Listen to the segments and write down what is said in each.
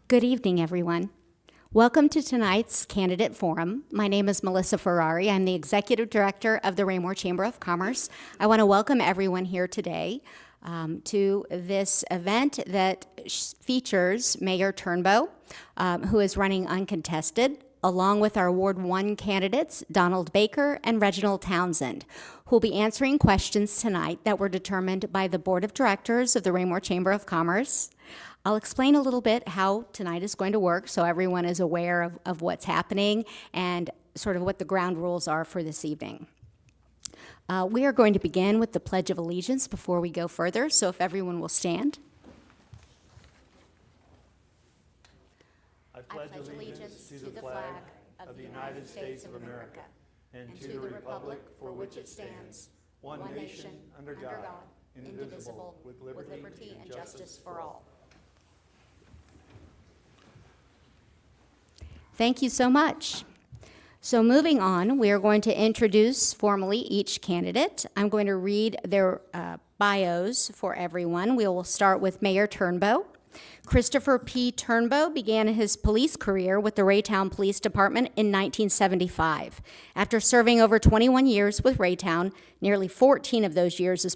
Good evening, everyone. Welcome to tonight's Candidate Forum. My name is Melissa Ferrari. I'm the Executive Director of the Raymore Chamber of Commerce. I want to welcome everyone here today to this event that features Mayor Turnbow, who is running uncontested, along with our Ward 1 candidates, Donald Baker and Reginald Townsend, who will be answering questions tonight that were determined by the Board of Directors of the Raymore Chamber of Commerce. I'll explain a little bit how tonight is going to work so everyone is aware of what's happening and sort of what the ground rules are for this evening. We are going to begin with the Pledge of Allegiance before we go further, so if everyone will stand. I pledge allegiance to the flag of the United States of America and to the republic for which it stands, one nation, under God, indivisible, with liberty and justice for all. Thank you so much. So moving on, we are going to introduce formally each candidate. I'm going to read their bios for everyone. We will start with Mayor Turnbow. Christopher P. Turnbow began his police career with the Raytown Police Department in 1975. After serving over 21 years with Raytown, nearly 14 of those years as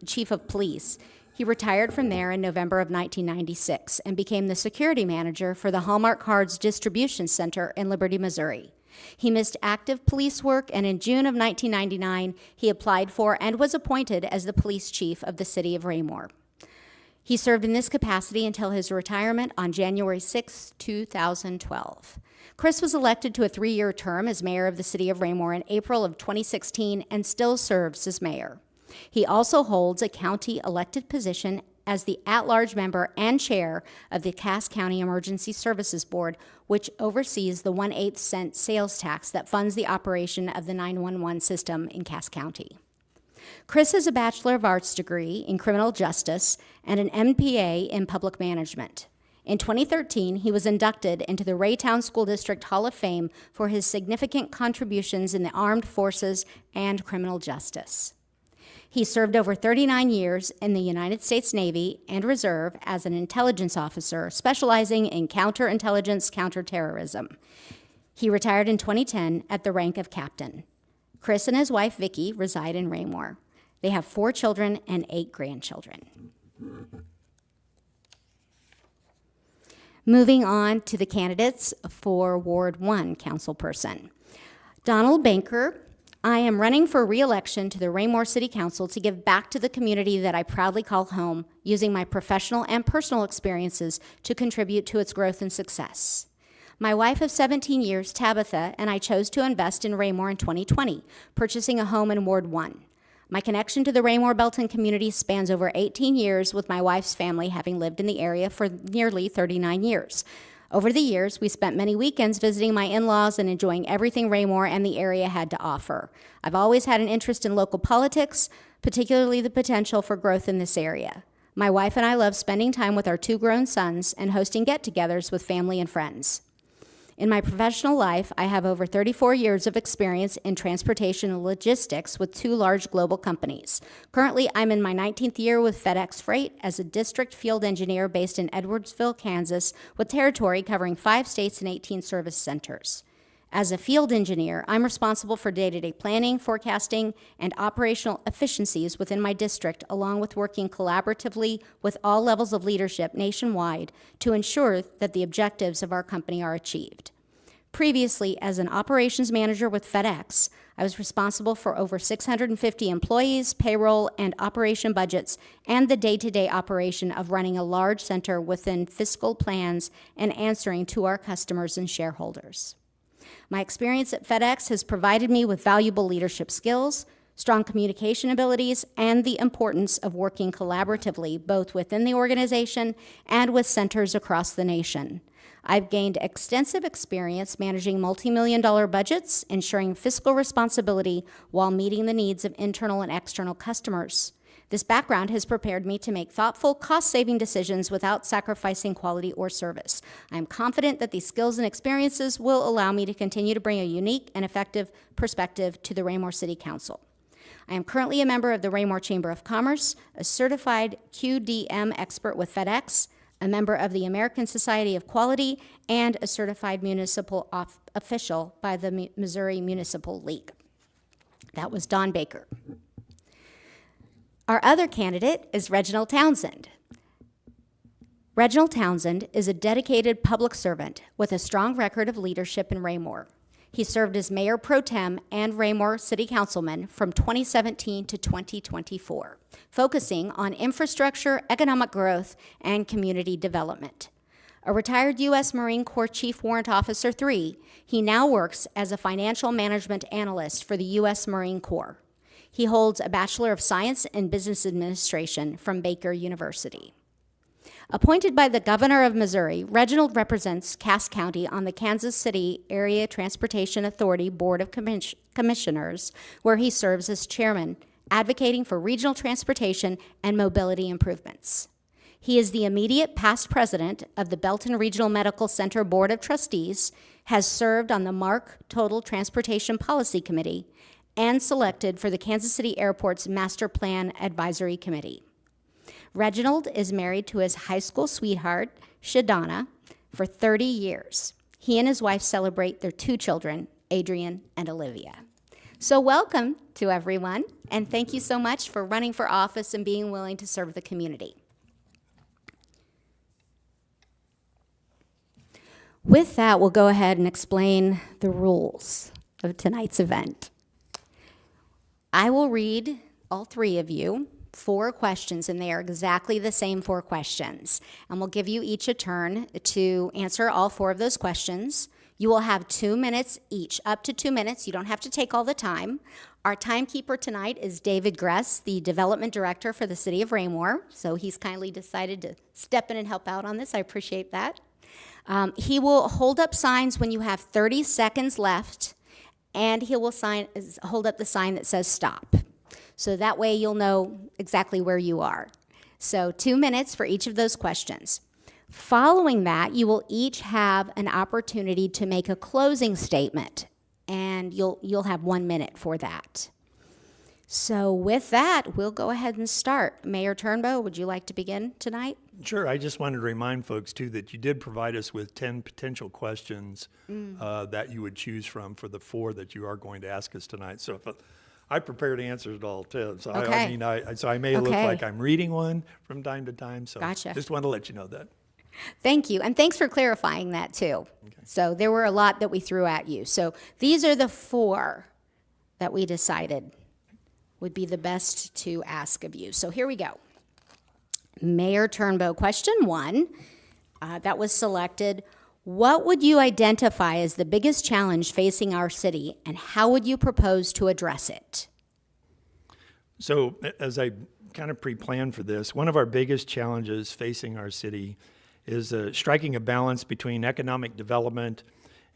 chief of police, he retired from there in November of 1996 and became the security manager for the Hallmark Cards Distribution Center in Liberty, Missouri. He missed active police work, and in June of 1999, he applied for and was appointed as the police chief of the city of Raymore. He served in this capacity until his retirement on January 6, 2012. Chris was elected to a 3-year term as mayor of the city of Raymore in April of 2016 and still serves as mayor. He also holds a county elected position as the at-large member and chair of the Cass County Emergency Services Board, which oversees the 1/8 cent sales tax that funds the operation of the 911 system in Cass County. Chris has a Bachelor of Arts degree in criminal justice and an MPA in public management. In 2013, he was inducted into the Raytown School District Hall of Fame for his significant contributions in the armed forces and criminal justice. He served over 39 years in the United States Navy and Reserve as an intelligence officer, specializing in counterintelligence, counterterrorism. He retired in 2010 at the rank of captain. Chris and his wife, Vicki, reside in Raymore. They have 4 children and 8 grandchildren. Moving on to the candidates for Ward 1 councilperson. Donald Baker. I am running for re-election to the Raymore City Council to give back to the community that I proudly call home, using my professional and personal experiences to contribute to its growth and success. My wife of 17 years, Tabitha, and I chose to invest in Raymore in 2020, purchasing a home in Ward 1. My connection to the Raymore Belton community spans over 18 years, with my wife's family having lived in the area for nearly 39 years. Over the years, we spent many weekends visiting my in-laws and enjoying everything Raymore and the area had to offer. I've always had an interest in local politics, particularly the potential for growth in this area. My wife and I love spending time with our 2 grown sons and hosting get-togethers with family and friends. In my professional life, I have over 34 years of experience in transportation and logistics with 2 large global companies. Currently, I'm in my 19th year with FedEx Freight as a district field engineer based in Edwardsville, Kansas, with territory covering 5 states and 18 service centers. As a field engineer, I'm responsible for day-to-day planning, forecasting, and operational efficiencies within my district, along with working collaboratively with all levels of leadership nationwide to ensure that the objectives of our company are achieved. Previously, as an operations manager with FedEx, I was responsible for over 650 employees, payroll, and operation budgets, and the day-to-day operation of running a large center within fiscal plans and answering to our customers and shareholders. My experience at FedEx has provided me with valuable leadership skills, strong communication abilities, and the importance of working collaboratively both within the organization and with centers across the nation. I've gained extensive experience managing multi-million-dollar budgets, ensuring fiscal responsibility while meeting the needs of internal and external customers. This background has prepared me to make thoughtful, cost-saving decisions without sacrificing quality or service. I am confident that these skills and experiences will allow me to continue to bring a unique and effective perspective to the Raymore City Council. I am currently a member of the Raymore Chamber of Commerce, a certified QDM expert with FedEx, a member of the American Society of Quality, and a certified municipal official by the Missouri Municipal League. That was Don Baker. Our other candidate is Reginald Townsend. Reginald Townsend is a dedicated public servant with a strong record of leadership in Raymore. He served as mayor pro tem and Raymore city councilman from 2017 to 2024, focusing on infrastructure, economic growth, and community development. A retired U.S. Marine Corps Chief Warrant Officer 3, he now works as a financial management analyst for the U.S. Marine Corps. He holds a Bachelor of Science in Business Administration from Baker University. Appointed by the governor of Missouri, Reginald represents Cass County on the Kansas City Area Transportation Authority Board of Commissioners, where he serves as chairman, advocating for regional transportation and mobility improvements. He is the immediate past president of the Belton Regional Medical Center Board of Trustees, has served on the MARC Total Transportation Policy Committee, and selected for the Kansas City Airport's Master Plan Advisory Committee. Reginald is married to his high school sweetheart, Shadana, for 30 years. He and his wife celebrate their 2 children, Adrian and Olivia. So welcome to everyone, and thank you so much for running for office and being willing to serve the community. With that, we'll go ahead and explain the rules of tonight's event. I will read all 3 of you 4 questions, and they are exactly the same 4 questions. And we'll give you each a turn to answer all 4 of those questions. You will have 2 minutes each, up to 2 minutes. You don't have to take all the time. Our timekeeper tonight is David Gress, the Development Director for the City of Raymore. So he's kindly decided to step in and help out on this. I appreciate that. He will hold up signs when you have 30 seconds left, and he will hold up the sign that says stop. So that way you'll know exactly where you are. So 2 minutes for each of those questions. Following that, you will each have an opportunity to make a closing statement, and you'll have 1 minute for that. So with that, we'll go ahead and start. Mayor Turnbow, would you like to begin tonight? Sure. I just wanted to remind folks, too, that you did provide us with 10 potential questions that you would choose from for the 4 that you are going to ask us tonight. So if I prepared answers to all 10. So Okay. I may look Okay. like I'm reading one from time to time. So Gotcha. just wanted to let you know that. Thank you, and thanks for clarifying that too. Okay. So there were a lot that we threw at you. So these are the 4 that we decided would be the best to ask of you. So here we go. Mayor Turnbow, question 1 that was selected. What would you identify as the biggest challenge facing our city, and how would you propose to address it? So as I kind of pre-planned for this, one of our biggest challenges facing our city is striking a balance between economic development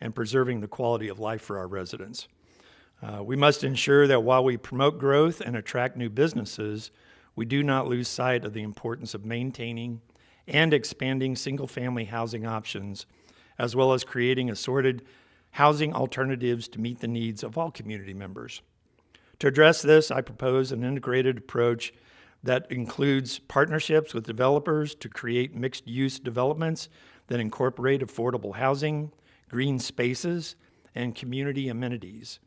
and preserving the quality of life for our residents. We must ensure that while we promote growth and attract new businesses, we do not lose sight of the importance of maintaining and expanding single-family housing options, as well as creating assorted housing alternatives to meet the needs of all community members. To address this, I propose an integrated approach that includes partnerships with developers to create mixed-use developments that incorporate affordable housing, green spaces, and community amenities.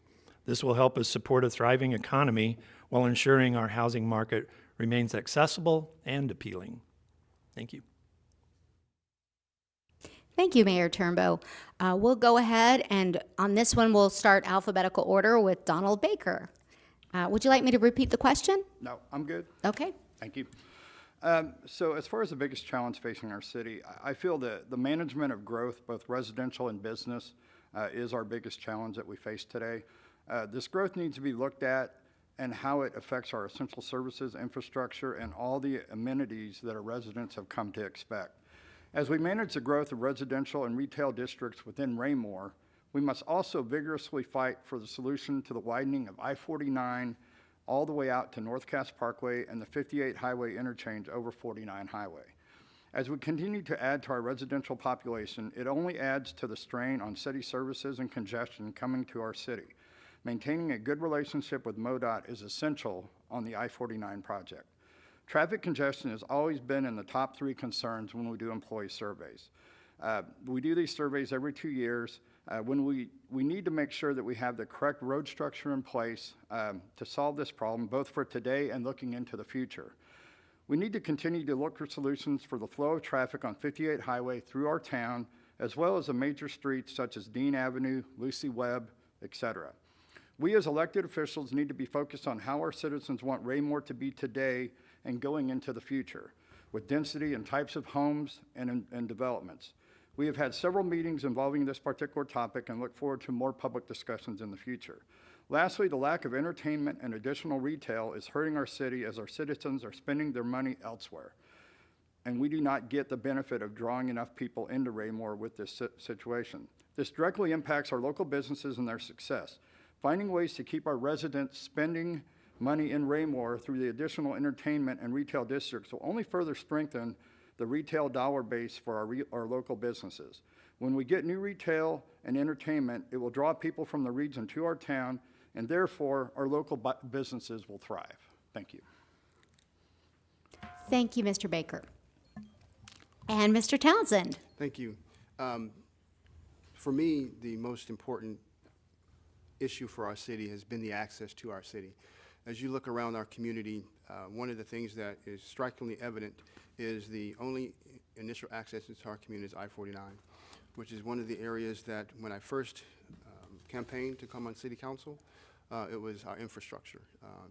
This will help us support a thriving economy while ensuring our housing market remains accessible and appealing. Thank you. Thank you, Mayor Turnbow. We'll go ahead, and on this one, we'll start alphabetical order with Donald Baker. Would you like me to repeat the question? No, I'm good. Okay. Thank you. So as far as the biggest challenge facing our city, I feel that the management of growth, both residential and business, is our biggest challenge that we face today. This growth needs to be looked at and how it affects our essential services, infrastructure, and all the amenities that our residents have come to expect. As we manage the growth of residential and retail districts within Raymore, we must also vigorously fight for the solution to the widening of I-49 all the way out to North Cass Parkway and the 58 highway interchange over 49 highway. As we continue to add to our residential population, it only adds to the strain on city services and congestion coming to our city. Maintaining a good relationship with MoDOT is essential on the I-49 project. Traffic congestion has always been in the top 3 concerns when we do employee surveys. We do these surveys every 2 years. When we need to make sure that we have the correct road structure in place to solve this problem, both for today and looking into the future. We need to continue to look for solutions for the flow of traffic on 58 Highway through our town, as well as the major streets such as Dean Avenue, Lucy Webb, etc. We as elected officials need to be focused on how our citizens want Raymore to be today and going into the future, with density and types of homes and developments. We have had several meetings involving this particular topic and look forward to more public discussions in the future. Lastly, the lack of entertainment and additional retail is hurting our city as our citizens are spending their money elsewhere. And we do not get the benefit of drawing enough people into Raymore with this situation. This directly impacts our local businesses and their success. Finding ways to keep our residents spending money in Raymore through the additional entertainment and retail districts will only further strengthen the retail dollar base for our local businesses. When we get new retail and entertainment, it will draw people from the region to our town, and therefore our local businesses will thrive. Thank you. Thank you, Mr. Baker. And Mr. Townsend. Thank you. For me, the most important issue for our city has been the access to our city. As you look around our community, one of the things that is strikingly evident is the only initial access into our community is I-49, which is one of the areas that when I first campaigned to come on city council, it was our infrastructure.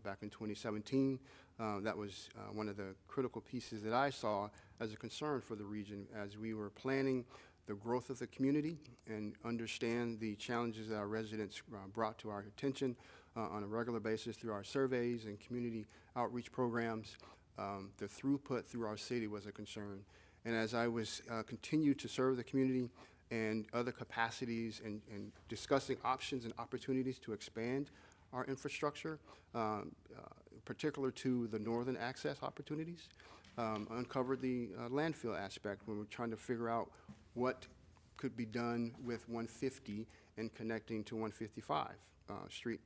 Back in 2017, that was one of the critical pieces that I saw as a concern for the region as we were planning the growth of the community and understand the challenges that our residents brought to our attention on a regular basis through our surveys and community outreach programs. The throughput through our city was a concern. And as I was continued to serve the community and other capacities and discussing options and opportunities to expand our infrastructure, particular to the northern access opportunities, uncovered the landfill aspect when we're trying to figure out what could be done with 150 and connecting to 155 Street.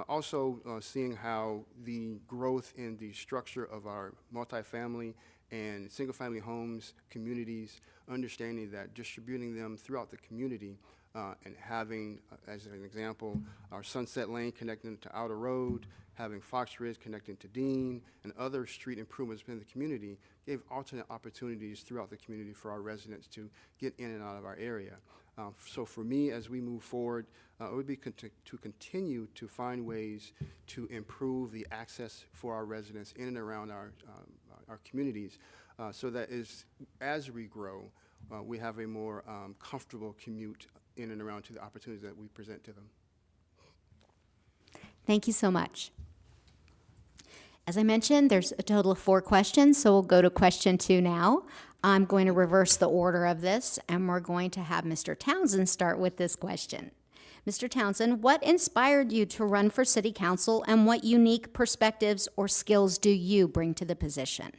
Also seeing how the growth in the structure of our multifamily and single-family homes, communities, understanding that distributing them throughout the community and having, as an example, our Sunset Lane connecting to Outer Road, having Fox Ridge connecting to Dean, and other street improvements within the community gave alternate opportunities throughout the community for our residents to get in and out of our area. So for me, as we move forward, it would be to continue to find ways to improve the access for our residents in and around our communities, so that as we grow, we have a more comfortable commute in and around to the opportunities that we present to them. Thank you so much. As I mentioned, there's a total of 4 questions, so we'll go to question 2 now. I'm going to reverse the order of this, and we're going to have Mr. Townsend start with this question. Mr. Townsend, what inspired you to run for city council, and what unique perspectives or skills do you bring to the position?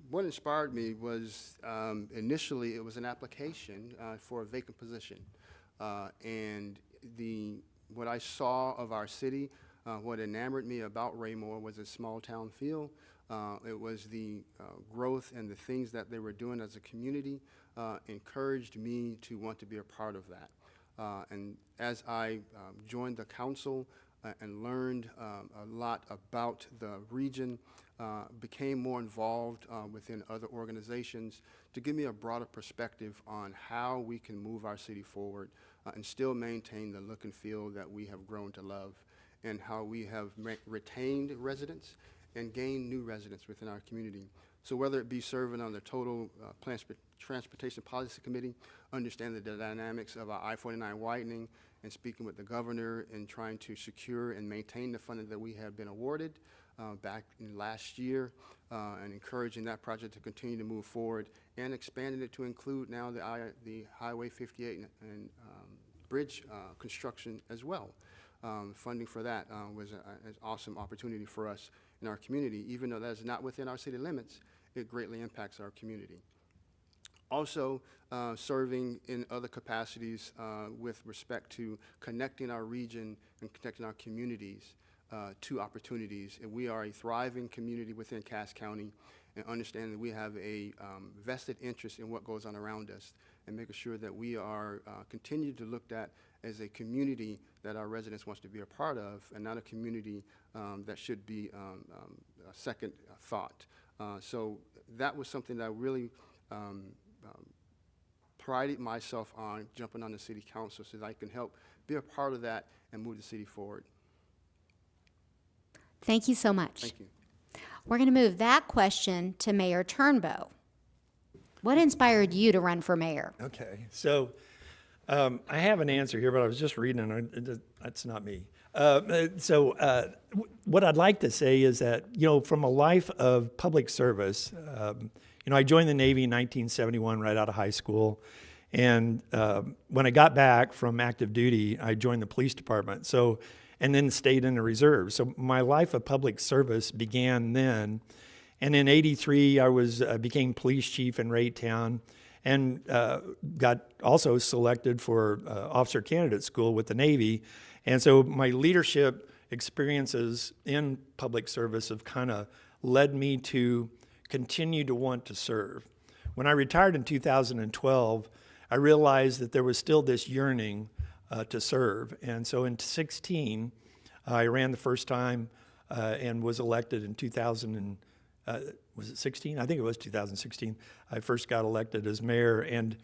What inspired me was initially it was an application for a vacant position, and what I saw of our city, what enamored me about Raymore was a small town feel. It was the growth and the things that they were doing as a community encouraged me to want to be a part of that. And as I joined the council and learned a lot about the region, became more involved within other organizations to give me a broader perspective on how we can move our city forward and still maintain the look and feel that we have grown to love, and how we have retained residents and gained new residents within our community. So whether it be serving on the Total Transportation Policy Committee, understanding the dynamics of our I-49 widening, and speaking with the governor and trying to secure and maintain the funding that we have been awarded back in last year, and encouraging that project to continue to move forward, and expanding it to include now the Highway 58 and bridge construction as well. Funding for that was an awesome opportunity for us in our community. Even though that is not within our city limits, it greatly impacts our community. Also, serving in other capacities with respect to connecting our region and connecting our communities to opportunities. And we are a thriving community within Cass County, and understand that we have a vested interest in what goes on around us, and making sure that we are continued to looked at as a community that our residents wants to be a part of, and not a community that should be a second thought. So that was something that I really prided myself on, jumping on the city council, so that I can help be a part of that and move the city forward. Thank you so much. Thank you. We're going to move that question to Mayor Turnbow. What inspired you to run for mayor? Okay, so I have an answer here, but I was just reading it. That's not me. What I'd like to say is that, from a life of public service, I joined the Navy in 1971 right out of high school. And when I got back from active duty, I joined the police department. And then stayed in the reserve. So my life of public service began then. And in '83, I became police chief in Raytown, and got also selected for officer candidate school with the Navy. And so my leadership experiences in public service have kind of led me to continue to want to serve. When I retired in 2012, I realized that there was still this yearning to serve. And so in 2016, I ran the first time and was elected in 2000 was it 16? I think it was 2016. I first got elected as mayor, and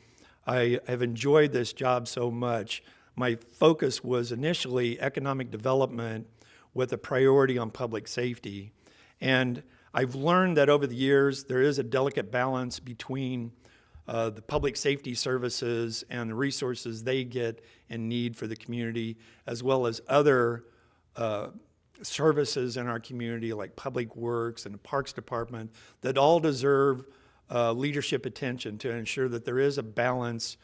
I have enjoyed this job so much. My focus was initially economic development with a priority on public safety. And I've learned that over the years, there is a delicate balance between the public safety services and the resources they get and need for the community, as well as other services in our community like Public Works and the Parks Department that all deserve leadership attention to ensure that there is a balance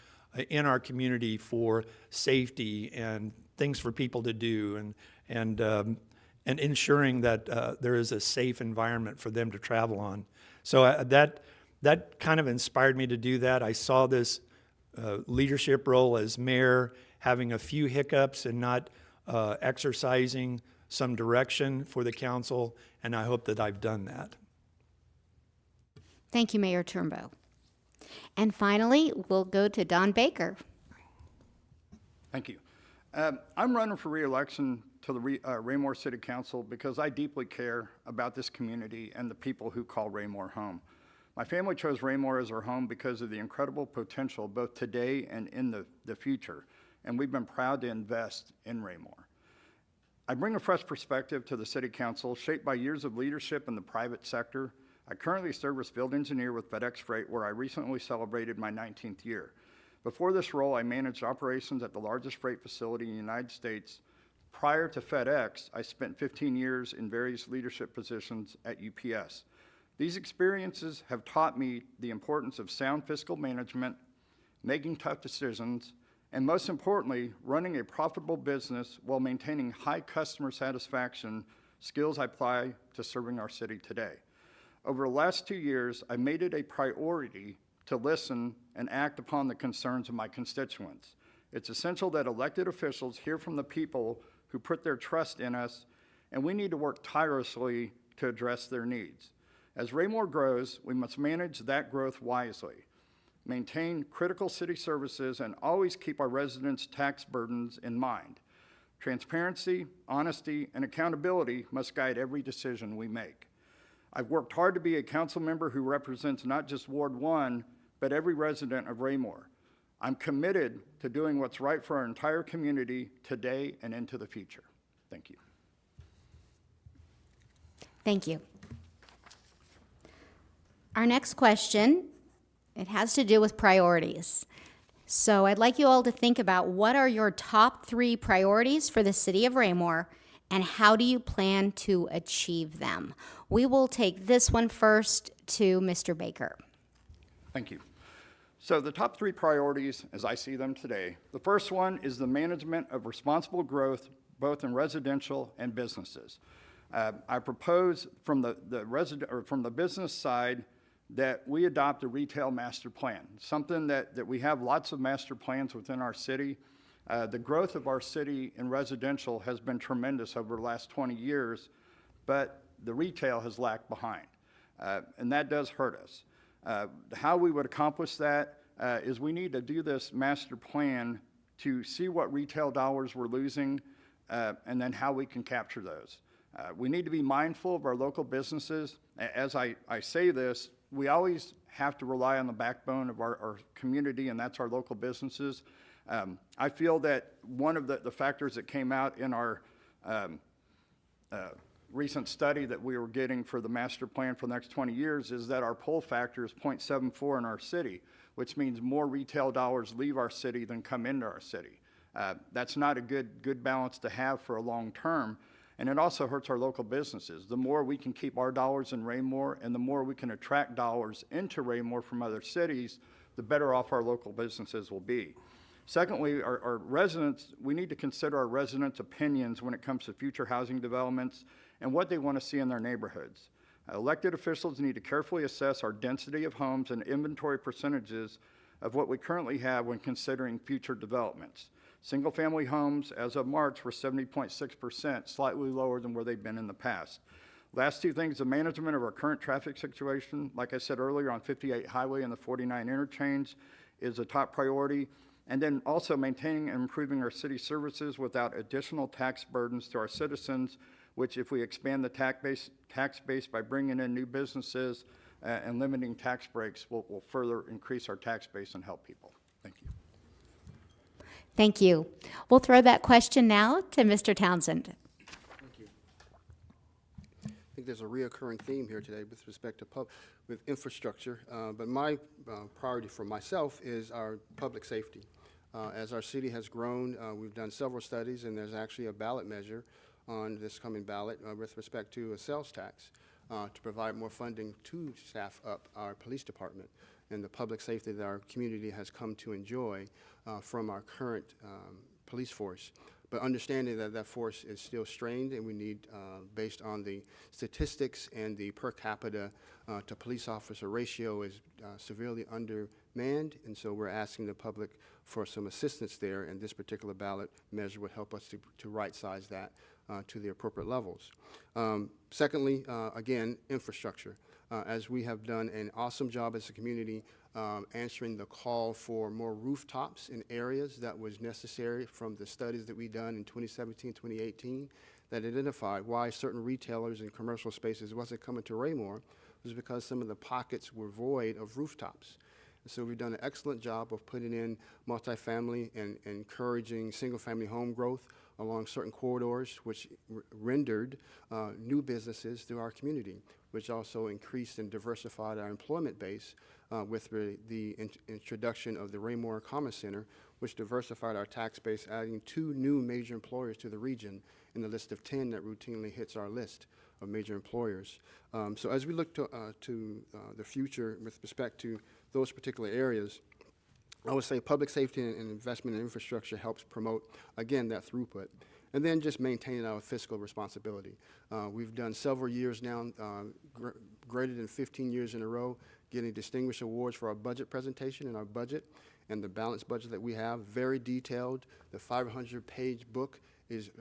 in our community for safety and things for people to do, and ensuring that there is a safe environment for them to travel on. So that kind of inspired me to do that. I saw this leadership role as mayor having a few hiccups and not exercising some direction for the council, and I hope that I've done that. Thank you, Mayor Turnbow. And finally, we'll go to Don Baker. Thank you. I'm running for re-election to the Raymore City Council because I deeply care about this community and the people who call Raymore home. My family chose Raymore as our home because of the incredible potential both today and in the future, and we've been proud to invest in Raymore. I bring a fresh perspective to the City Council shaped by years of leadership in the private sector. I currently serve as field engineer with FedEx Freight, where I recently celebrated my 19th year. Before this role, I managed operations at the largest freight facility in the United States. Prior to FedEx, I spent 15 years in various leadership positions at UPS. These experiences have taught me the importance of sound fiscal management, making tough decisions, and most importantly, running a profitable business while maintaining high customer satisfaction, skills I apply to serving our city today. Over the last 2 years, I made it a priority to listen and act upon the concerns of my constituents. It's essential that elected officials hear from the people who put their trust in us, and we need to work tirelessly to address their needs. As Raymore grows, we must manage that growth wisely, maintain critical city services, and always keep our residents' tax burdens in mind. Transparency, honesty, and accountability must guide every decision we make. I've worked hard to be a council member who represents not just Ward 1, but every resident of Raymore. I'm committed to doing what's right for our entire community today and into the future. Thank you. Thank you. Our next question, it has to do with priorities. So I'd like you all to think about what are your top 3 priorities for the city of Raymore, and how do you plan to achieve them? We will take this one first to Mr. Baker. Thank you. So the top 3 priorities, as I see them today, the first one is the management of responsible growth, both in residential and businesses. I propose from the business side that we adopt a retail master plan, something that we have lots of master plans within our city, The growth of our city in residential has been tremendous over the last 20 years, but the retail has lagged behind, and that does hurt us. How we would accomplish that is we need to do this master plan to see what retail dollars we're losing, and then how we can capture those. We need to be mindful of our local businesses. As I say this, we always have to rely on the backbone of our community, and that's our local businesses. I feel that one of the factors that came out in our recent study that we were getting for the master plan for the next 20 years is that our pull factor is 0.74 in our city, which means more retail dollars leave our city than come into our city. That's not a good balance to have for a long term, and it also hurts our local businesses. The more we can keep our dollars in Raymore and the more we can attract dollars into Raymore from other cities, the better off our local businesses will be. Secondly, our residents, we need to consider our residents' opinions when it comes to future housing developments and what they want to see in their neighborhoods. Elected officials need to carefully assess our density of homes and inventory percentages of what we currently have when considering future developments. Single-family homes, as of March, were 70.6%, slightly lower than where they've been in the past. Last two things, the management of our current traffic situation, like I said earlier, on 58 Highway and the 49 interchange is a top priority. And then also maintaining and improving our city services without additional tax burdens to our citizens, which if we expand the tax base by bringing in new businesses and limiting tax breaks will further increase our tax base and help people. Thank you. Thank you. We'll throw that question now to Mr. Townsend. Thank you. I think there's a reoccurring theme here today with respect to with infrastructure, but my priority for myself is our public safety. As our city has grown, we've done several studies, and there's actually a ballot measure on this coming ballot with respect to a sales tax to provide more funding to staff up our police department and the public safety that our community has come to enjoy from our current police force. But understanding that that force is still strained, and we need, based on the statistics and the per capita to police officer ratio is severely undermanned, and so we're asking the public for some assistance there, and this particular ballot measure would help us to right-size that to the appropriate levels. Secondly, again, infrastructure. As we have done an awesome job as a community answering the call for more rooftops in areas that was necessary from the studies that we done in 2017, 2018 that identified why certain retailers and commercial spaces wasn't coming to Raymore was because some of the pockets were void of rooftops. And so we've done an excellent job of putting in multifamily and encouraging single-family home growth along certain corridors, which rendered new businesses through our community, which also increased and diversified our employment base with the introduction of the Raymore Commerce Center, which diversified our tax base, adding 2 new major employers to the region in the list of 10 that routinely hits our list of major employers. So as we look to the future with respect to those particular areas, I would say public safety and investment in infrastructure helps promote, again, that throughput. And then just maintaining our fiscal responsibility. We've done several years now, greater than 15 years in a row, getting distinguished awards for our budget presentation and our budget and the balanced budget that we have, very detailed. The 500-page book is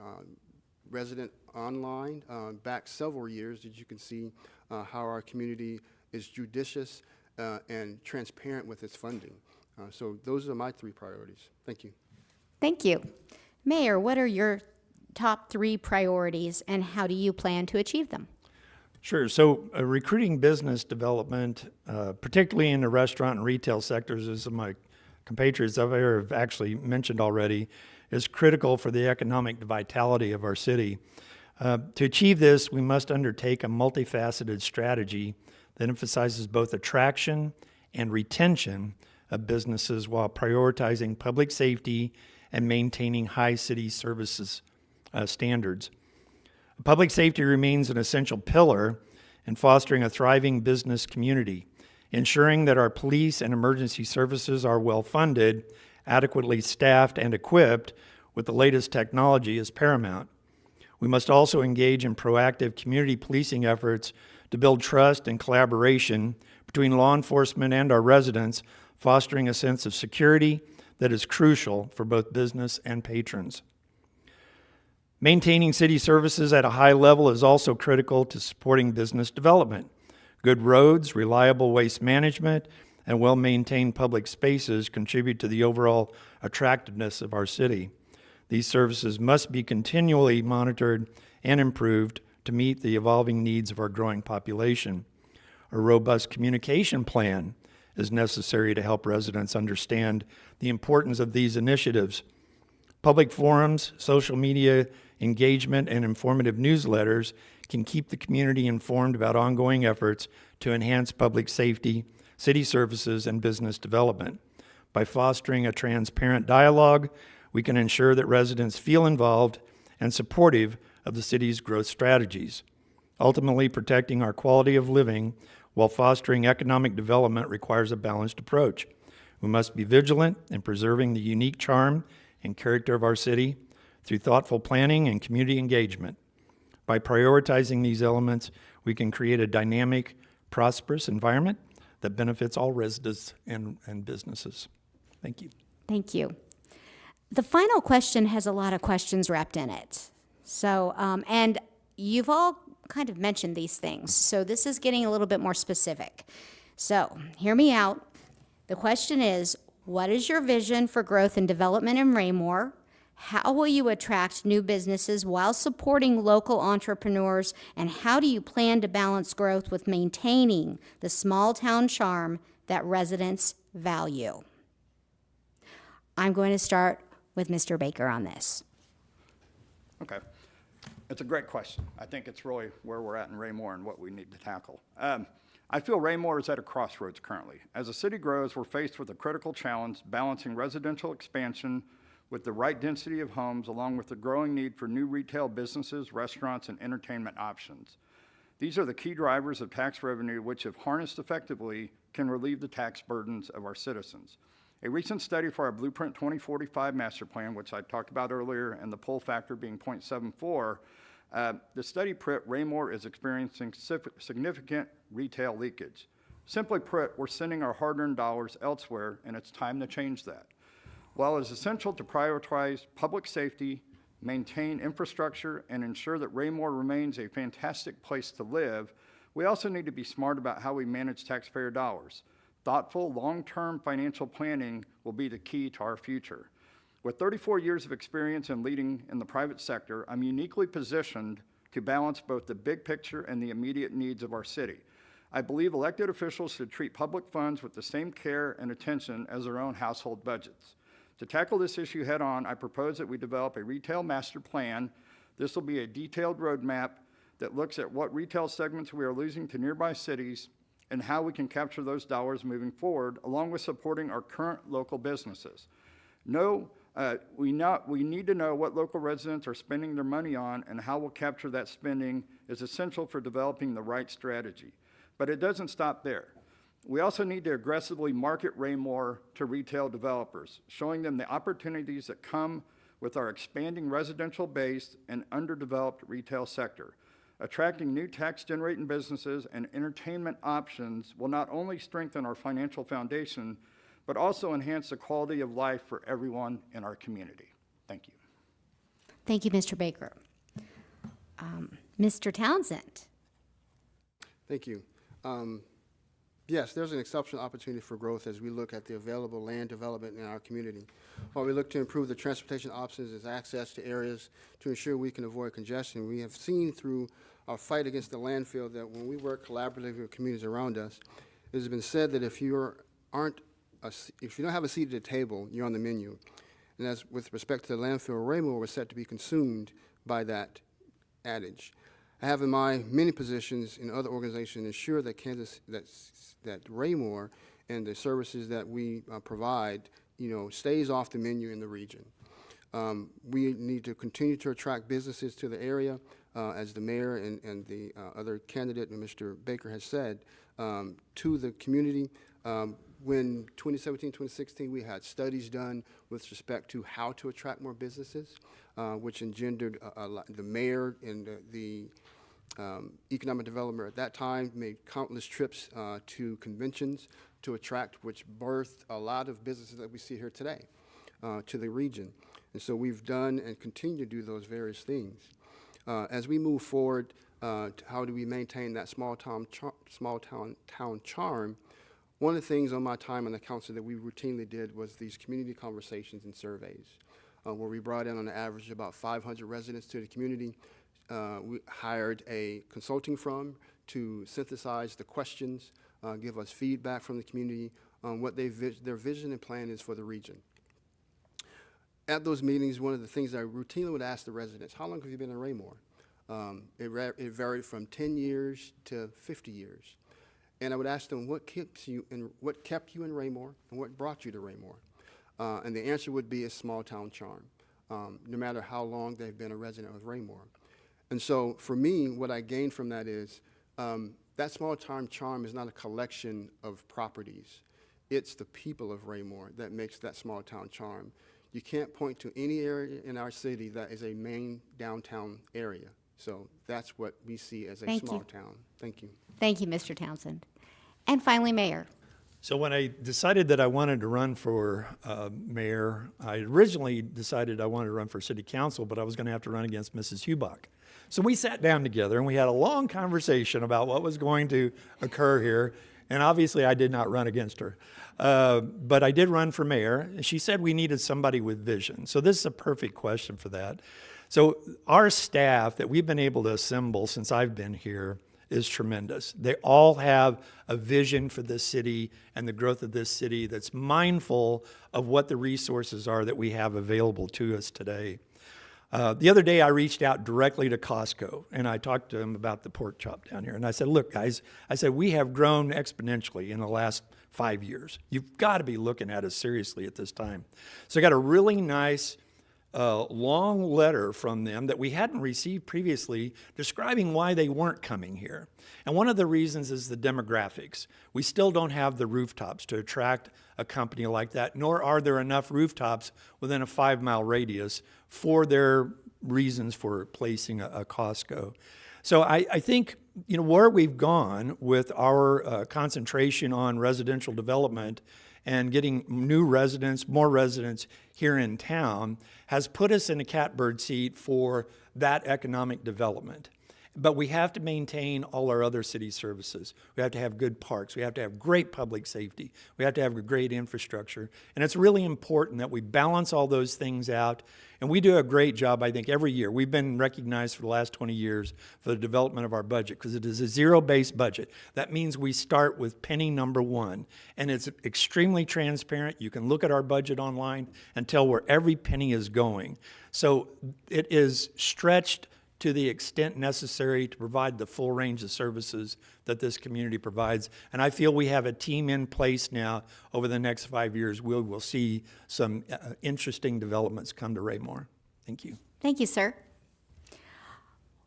resident online back several years that you can see how our community is judicious and transparent with its funding. So those are my 3 priorities. Thank you. Thank you. Mayor, what are your top 3 priorities, and how do you plan to achieve them? Sure. So recruiting business development, particularly in the restaurant and retail sectors, as my compatriots over here have actually mentioned already, is critical for the economic vitality of our city. To achieve this, we must undertake a multifaceted strategy that emphasizes both attraction and retention of businesses while prioritizing public safety and maintaining high city services standards. Public safety remains an essential pillar in fostering a thriving business community. Ensuring that our police and emergency services are well funded, adequately staffed, and equipped with the latest technology is paramount. We must also engage in proactive community policing efforts to build trust and collaboration between law enforcement and our residents, fostering a sense of security that is crucial for both business and patrons. Maintaining city services at a high level is also critical to supporting business development. Good roads, reliable waste management, and well-maintained public spaces contribute to the overall attractiveness of our city. These services must be continually monitored and improved to meet the evolving needs of our growing population. A robust communication plan is necessary to help residents understand the importance of these initiatives. Public forums, social media engagement, and informative newsletters can keep the community informed about ongoing efforts to enhance public safety, city services, and business development. By fostering a transparent dialogue, we can ensure that residents feel involved and supportive of the city's growth strategies. Ultimately, protecting our quality of living while fostering economic development requires a balanced approach. We must be vigilant in preserving the unique charm and character of our city through thoughtful planning and community engagement. By prioritizing these elements, we can create a dynamic, prosperous environment that benefits all residents and businesses. Thank you. Thank you. The final question has a lot of questions wrapped in it. So, and you've all kind of mentioned these things. So this is getting a little bit more specific. So hear me out. The question is, what is your vision for growth and development in Raymore? How will you attract new businesses while supporting local entrepreneurs? And how do you plan to balance growth with maintaining the small town charm that residents value? I'm going to start with Mr. Baker on this. Okay. It's a great question. I think it's really where we're at in Raymore and what we need to tackle. I feel Raymore is at a crossroads currently. As the city grows, we're faced with a critical challenge balancing residential expansion with the right density of homes, along with the growing need for new retail businesses, restaurants, and entertainment options. These are the key drivers of tax revenue, which, if harnessed effectively, can relieve the tax burdens of our citizens. A recent study for our Blueprint 2045 master plan, which I talked about earlier, and the pull factor being 0.74, the study put Raymore is experiencing significant retail leakage. Simply put, we're sending our hard-earned dollars elsewhere, and it's time to change that. While it is essential to prioritize public safety, maintain infrastructure, and ensure that Raymore remains a fantastic place to live, we also need to be smart about how we manage taxpayer dollars. Thoughtful, long-term financial planning will be the key to our future. With 34 years of experience in leading in the private sector, I'm uniquely positioned to balance both the big picture and the immediate needs of our city. I believe elected officials should treat public funds with the same care and attention as their own household budgets. To tackle this issue head-on, I propose that we develop a retail master plan. This will be a detailed roadmap that looks at what retail segments we are losing to nearby cities and how we can capture those dollars moving forward, along with supporting our current local businesses. We need to know what local residents are spending their money on, and how we'll capture that spending is essential for developing the right strategy. But it doesn't stop there. We also need to aggressively market Raymore to retail developers, showing them the opportunities that come with our expanding residential base and underdeveloped retail sector. Attracting new tax-generating businesses and entertainment options will not only strengthen our financial foundation, but also enhance the quality of life for everyone in our community. Thank you. Thank you, Mr. Baker. Mr. Townsend. Thank you. Yes, there's an exceptional opportunity for growth as we look at the available land development in our community. While we look to improve the transportation options as access to areas to ensure we can avoid congestion, we have seen through our fight against the landfill that when we work collaboratively with communities around us, it has been said that if you don't have a seat at the table, you're on the menu. And as with respect to the landfill, Raymore was set to be consumed by that adage. I have in my many positions in other organizations ensure that that Raymore and the services that we provide, stays off the menu in the region. We need to continue to attract businesses to the area, as the mayor and the other candidate, Mr. Baker, has said, to the community. When 2017, 2016, we had studies done with respect to how to attract more businesses, which engendered the mayor and the economic development at that time made countless trips to conventions to attract, which birthed a lot of businesses that we see here today. to the region. And so we've done and continue to do those various things. As we move forward, how do we maintain that small town charm? One of the things on my time on the council that we routinely did was these community conversations and surveys, where we brought in on average about 500 residents to the community. We hired a consulting firm to synthesize the questions, give us feedback from the community on what their vision and plan is for the region. At those meetings, one of the things I routinely would ask the residents, how long have you been in Raymore? It varied from 10 years to 50 years. And I would ask them, what kept you in Raymore and what brought you to Raymore? And the answer would be a small town charm, no matter how long they've been a resident of Raymore. And so for me, what I gained from that is that small town charm is not a collection of properties. It's the people of Raymore that makes that small town charm. You can't point to any area in our city that is a main downtown area. So that's what we see as a Thank small you. town. Thank you. Thank you, Mr. Townsend. And finally, Mayor. So when I decided that I wanted to run for mayor, I originally decided I wanted to run for city council, but I was going to have to run against Mrs. Hubach. So we sat down together and we had a long conversation about what was going to occur here. And obviously I did not run against her. But I did run for mayor. She said we needed somebody with vision. So this is a perfect question for that. So our staff that we've been able to assemble since I've been here is tremendous. They all have a vision for this city and the growth of this city that's mindful of what the resources are that we have available to us today. The other day I reached out directly to Costco and I talked to them about the pork chop down here. And I said, look guys, I said, we have grown exponentially in the last 5 years. You've got to be looking at us seriously at this time. So I got a really nice long letter from them that we hadn't received previously describing why they weren't coming here. And one of the reasons is the demographics. We still don't have the rooftops to attract a company like that, nor are there enough rooftops within a 5-mile radius for their reasons for placing a Costco. So I think, you know, where we've gone with our concentration on residential development and getting new residents, more residents here in town has put us in a catbird seat for that economic development. But we have to maintain all our other city services. We have to have good parks. We have to have great public safety. We have to have a great infrastructure. And it's really important that we balance all those things out. And we do a great job, I think, every year. We've been recognized for the last 20 years for the development of our budget because it is a zero-based budget. That means we start with penny number one. And it's extremely transparent. You can look at our budget online and tell where every penny is going. So it is stretched to the extent necessary to provide the full range of services that this community provides. And I feel we have a team in place now. Over the next 5 years, we will see some interesting developments come to Raymore. Thank you. Thank you, sir.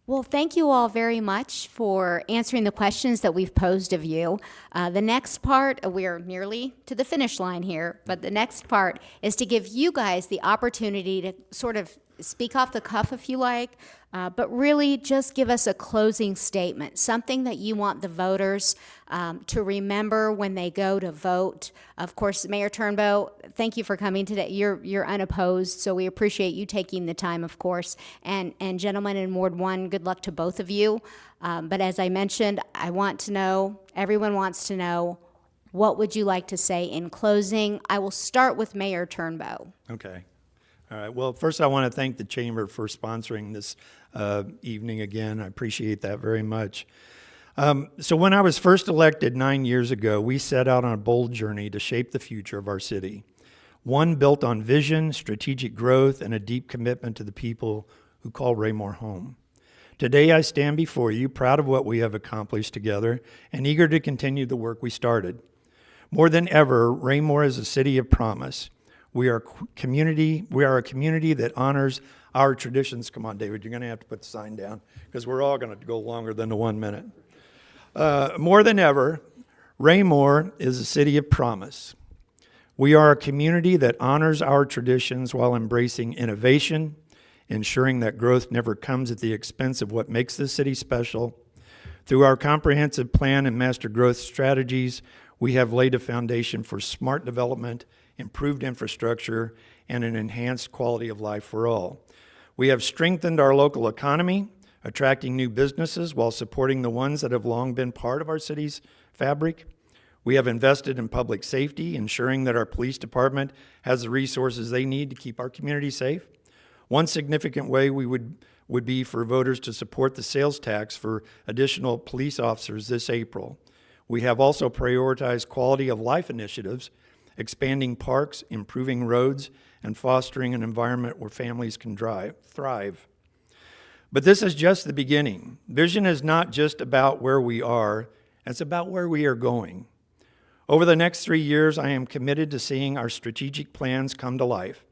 Well, thank you all very much for answering the questions that we've posed of you. The next part, we're nearly to the finish line here, but the next part is to give you guys the opportunity to sort of speak off the cuff if you like, but really just give us a closing statement, something that you want the voters to remember when they go to vote. Of course, Mayor Turnbow, thank you for coming today. You're unopposed, so we appreciate you taking the time, of course. And gentlemen in Ward 1, good luck to both of you. But as I mentioned, I want to know, everyone wants to know, what would you like to say in closing? I will start with Mayor Turnbow. Okay. All right. Well, first I want to thank the Chamber for sponsoring this evening again. I appreciate that very much. So when I was first elected 9 years ago, we set out on a bold journey to shape the future of our city. One built on vision, strategic growth, and a deep commitment to the people who call Raymore home. Today I stand before you proud of what we have accomplished together and eager to continue the work we started. More than ever, Raymore is a city of promise. We are a community that honors our traditions. Come on, David, you're going to have to put the sign down because we're all going to go longer than the 1 minute. More than ever, Raymore is a city of promise. We are a community that honors our traditions while embracing innovation, ensuring that growth never comes at the expense of what makes this city special. Through our comprehensive plan and master growth strategies, we have laid a foundation for smart development, improved infrastructure, and an enhanced quality of life for all. We have strengthened our local economy, attracting new businesses while supporting the ones that have long been part of our city's fabric. We have invested in public safety, ensuring that our police department has the resources they need to keep our community safe. One significant way we would be for voters to support the sales tax for additional police officers this April. We have also prioritized quality of life initiatives, expanding parks, improving roads, and fostering an environment where families can thrive. But this is just the beginning. Vision is not just about where we are, it's about where we are going. Over the next 3 years, I am committed to seeing our strategic plans come to life,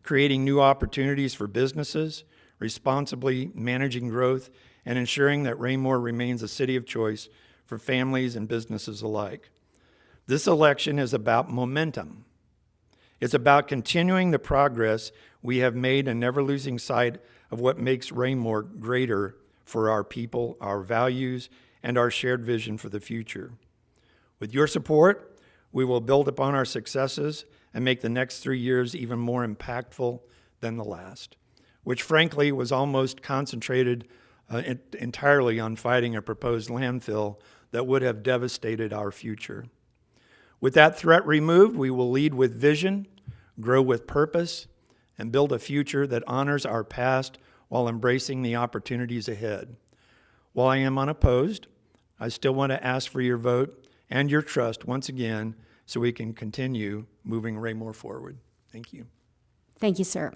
creating new opportunities for businesses, responsibly managing growth, and ensuring that Raymore remains a city of choice for families and businesses alike. This election is about momentum. It's about continuing the progress we have made and never losing sight of what makes Raymore greater for our people, our values, and our shared vision for the future. With your support, we will build upon our successes and make the next 3 years even more impactful than the last, which frankly was almost concentrated entirely on fighting a proposed landfill that would have devastated our future. With that threat removed, we will lead with vision, grow with purpose, and build a future that honors our past while embracing the opportunities ahead. While I am unopposed, I still want to ask for your vote and your trust once again so we can continue moving Raymore forward. Thank you. Thank you, sir.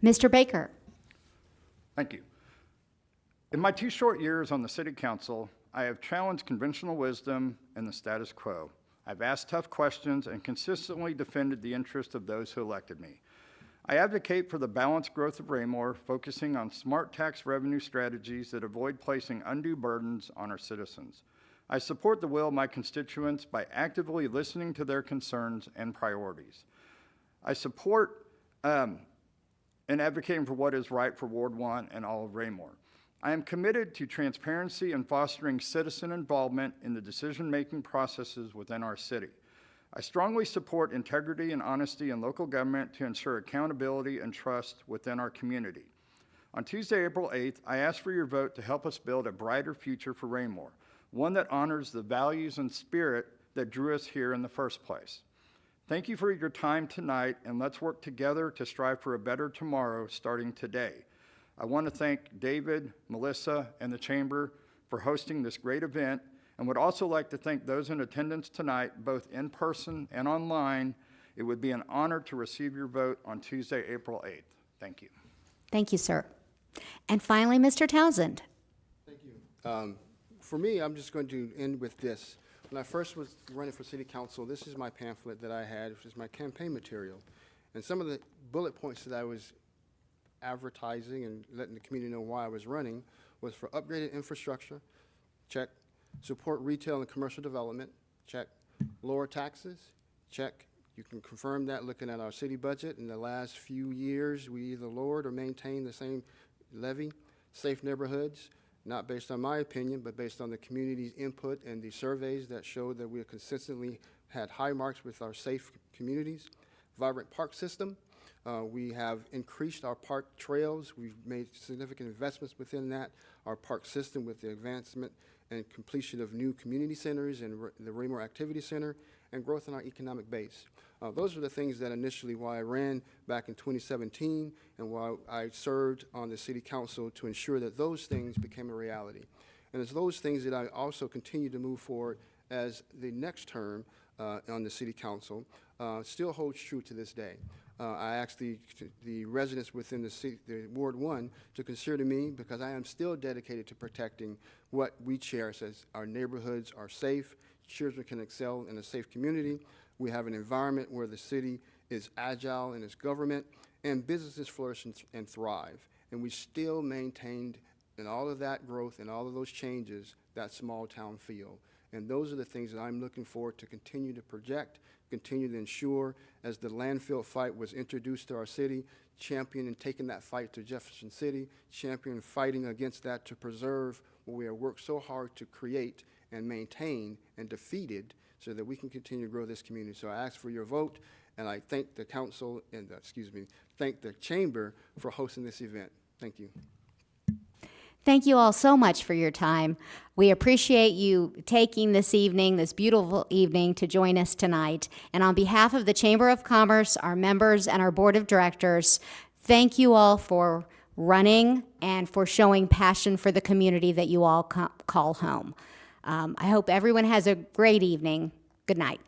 Mr. Baker. Thank you. In my 2 short years on the City Council, I have challenged conventional wisdom and the status quo. I've asked tough questions and consistently defended the interests of those who elected me. I advocate for the balanced growth of Raymore, focusing on smart tax revenue strategies that avoid placing undue burdens on our citizens. I support the will of my constituents by actively listening to their concerns and priorities. I support and advocating for what is right for Ward 1 and all of Raymore. I am committed to transparency and fostering citizen involvement in the decision-making processes within our city. I strongly support integrity and honesty in local government to ensure accountability and trust within our community. On Tuesday, April 8th, I ask for your vote to help us build a brighter future for Raymore, one that honors the values and spirit that drew us here in the first place. Thank you for your time tonight, and let's work together to strive for a better tomorrow starting today. I want to thank David, Melissa, and the Chamber for hosting this great event, and would also like to thank those in attendance tonight, both in person and online. It would be an honor to receive your vote on Tuesday, April 8th. Thank you. Thank you, sir. And finally, Mr. Townsend. For me, I'm just going to end with this. When I first was running for city council, this is my pamphlet that I had, which is my campaign material. And some of the bullet points that I was advertising and letting the community know why I was running was for upgraded infrastructure, check. Support retail and commercial development, check. Lower taxes, check. You can confirm that looking at our city budget. In the last few years, we either lowered or maintained the same levy. Safe neighborhoods, not based on my opinion, but based on the community's input and the surveys that showed that we have consistently had high marks with our safe communities. Vibrant park system. We have increased our park trails. We've made significant investments within that. Our park system with the advancement and completion of new community centers and the Raymore Activity Center, and growth in our economic base. Those are the things that initially why I ran back in 2017 and why I served on the city council to ensure that those things became a reality. And it's those things that I also continue to move forward as the next term on the city council still holds true to this day. I asked the residents within the Ward 1 to consider me because I am still dedicated to protecting what we cherish as our neighborhoods are safe, children can excel in a safe community, we have an environment where the city is agile in its government, and businesses flourish and thrive. And we still maintained in all of that growth and all of those changes, that small town feel. And those are the things that I'm looking forward to continue to project, continue to ensure as the landfill fight was introduced to our city, champion and taking that fight to Jefferson City, champion fighting against that to preserve what we have worked so hard to create and maintain and defeated so that we can continue to grow this community. So I ask for your vote And I thank the council and, thank the chamber for hosting this event. Thank you. Thank you all so much for your time. We appreciate you taking this evening, this beautiful evening, to join us tonight. And on behalf of the Chamber of Commerce, our members, and our Board of Directors, thank you all for running and for showing passion for the community that you all call home. I hope everyone has a great evening. Good night.